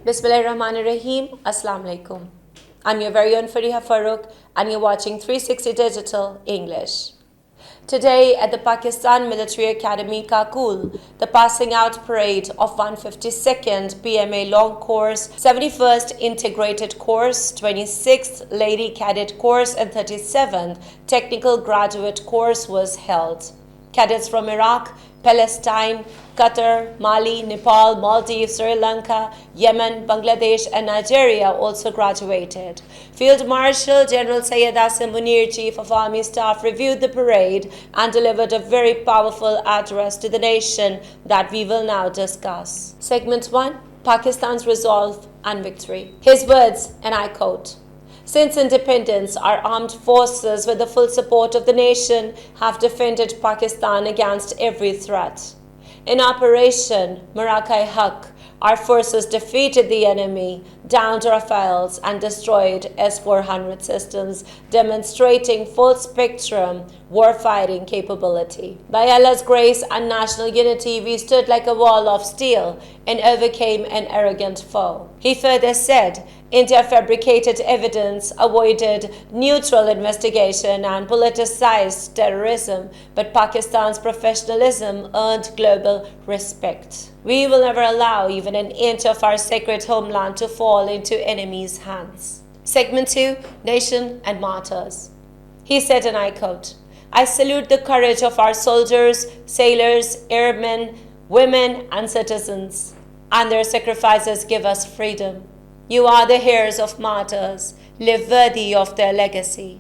Bismillahirrahmanirrahim. Assalamu alaikum. I'm your very own Fariha Farooq and you're watching 360 Digital English. Today at the Pakistan Military Academy, Kakul, the passing out parade of 152nd PMA Long Course, 71st Integrated Course, 26th Lady Cadet Course and 37th Technical Graduate Course was held. Cadets from Iraq, Palestine, Qatar, Mali, Nepal, Maldives, Sri Lanka, Yemen, Bangladesh and Nigeria also graduated. Field Marshal General Syed Asim Munir, Chief of Army Staff, reviewed the parade and delivered a very powerful address to the nation that we will now discuss. Segment 1, Pakistan's Resolve and Victory. His words, and I quote, "Since independence, our armed forces, with the full support of the nation, have defended Pakistan against every threat. In Operation Marakai-Haq, our forces defeated the enemy, downed Rafales, and destroyed S-400 systems, demonstrating full-spectrum warfighting capability. By Allah's grace and national unity, we stood like a wall of steel and overcame an arrogant foe." He further said, "India fabricated evidence, avoided neutral investigation, and politicized terrorism, but Pakistan's professionalism earned global respect. We will never allow even an inch of our sacred homeland to fall into enemies' hands." Segment 2, Nation and Martyrs. He said, and I quote, "I salute the courage of our soldiers, sailors, airmen, women, and citizens, and their sacrifices give us freedom. You are the heirs of martyrs. Live worthy of their legacy.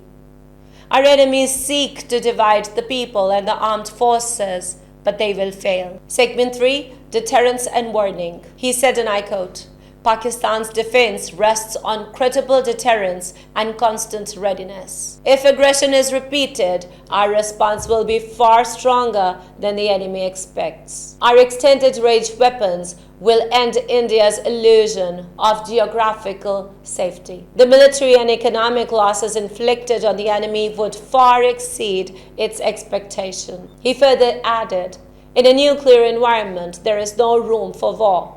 Our enemies seek to divide the people and the armed forces, but they will fail." Segment 3, Deterrence and Warning. He said, and I quote, "Pakistan's defense rests on credible deterrence and constant readiness. If aggression is repeated, our response will be far stronger than the enemy expects. Our extended range weapons will end India's illusion of geographical safety. The military and economic losses inflicted on the enemy would far exceed its expectation." He further added, "In a nuclear environment, there is no room for war.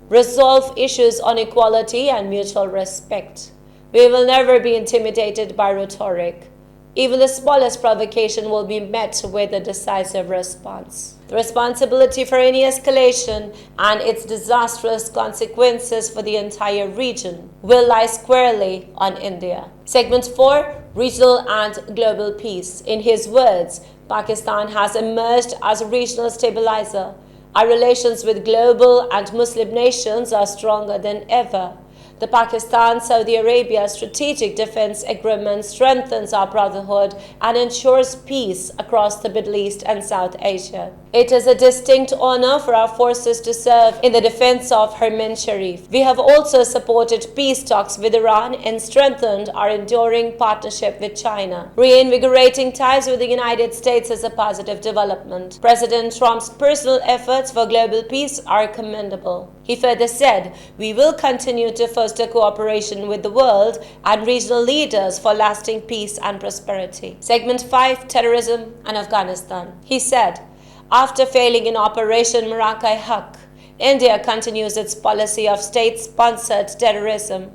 Resolve issues on equality and mutual respect. We will never be intimidated by rhetoric. Even the smallest provocation will be met with a decisive response. The responsibility for any escalation and its disastrous consequences for the entire region will lie squarely on India." Segment 4, Regional and Global Peace. In his words, "Pakistan has emerged as a regional stabilizer. Our relations with global and Muslim nations are stronger than ever. The Pakistan-Saudi Arabia Strategic Defense Agreement strengthens our brotherhood and ensures peace across the Middle East and South Asia. It is a distinct honor for our forces to serve in the defense of Harman Sharif. We have also supported peace talks with Iran and strengthened our enduring partnership with China. Reinvigorating ties with the United States is a positive development. President Trump's personal efforts for global peace are commendable." He further said, "We will continue to foster cooperation with the world and regional leaders for lasting peace and prosperity." Segment 5, Terrorism and Afghanistan. He said, "After failing in Operation Marakai-Haq, India continues its policy of state-sponsored terrorism.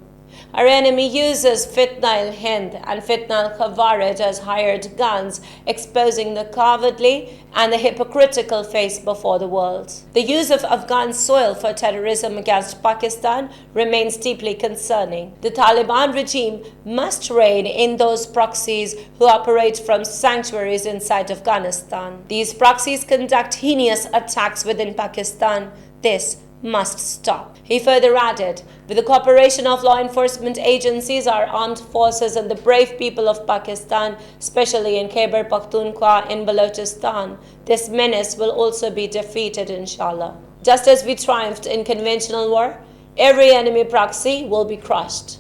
Our enemy uses Fitna al-Hind and Fitna al-Khawarij as hired guns, exposing the cowardly and the hypocritical face before the world. The use of Afghan soil for terrorism against Pakistan remains deeply concerning. The Taliban regime must rein in those proxies who operate from sanctuaries inside Afghanistan. These proxies conduct heinous attacks within Pakistan. This must stop." He further added, "With the cooperation of law enforcement agencies, our armed forces and the brave people of Pakistan, especially in Khyber Pakhtunkhwa and Balochistan, this menace will also be defeated, inshallah. Just as we triumphed in conventional war, every enemy proxy will be crushed.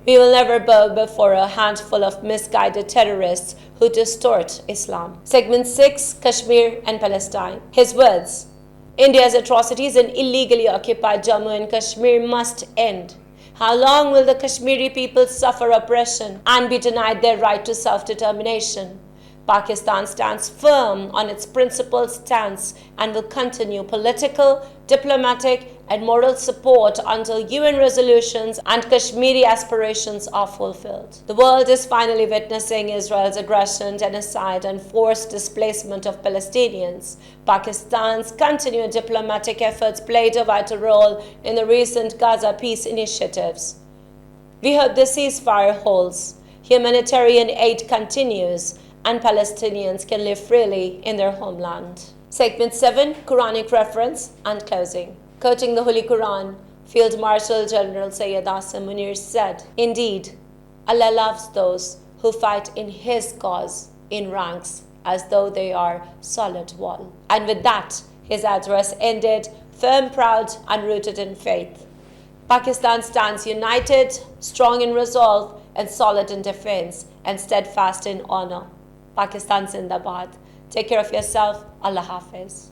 We will never bow before a handful of misguided terrorists who distort Islam." Segment 6, Kashmir and Palestine. His words, "India's atrocities in illegally occupied Jammu and Kashmir must end. How long will the Kashmiri people suffer oppression and be denied their right to self-determination? Pakistan stands firm on its principled stance and will continue political, diplomatic, and moral support until UN resolutions and Kashmiri aspirations are fulfilled. The world is finally witnessing Israel's aggression, genocide, and forced displacement of Palestinians. Pakistan's continued diplomatic efforts played a vital role in the recent Gaza peace initiatives. We hope the ceasefire holds, humanitarian aid continues, and Palestinians can live freely in their homeland. Segment 7, Quranic reference and closing. Quoting the Holy Quran, Field Marshal General Sayyid Asim Munir said, "Indeed, Allah loves those who fight in His cause in ranks as though they are solid wall." And with that, his address ended, firm, proud, and rooted in faith. Pakistan stands united, strong in resolve, and solid in defense, and steadfast in honor. Pakistan Zindabad. Take care of yourself. Allah Hafiz.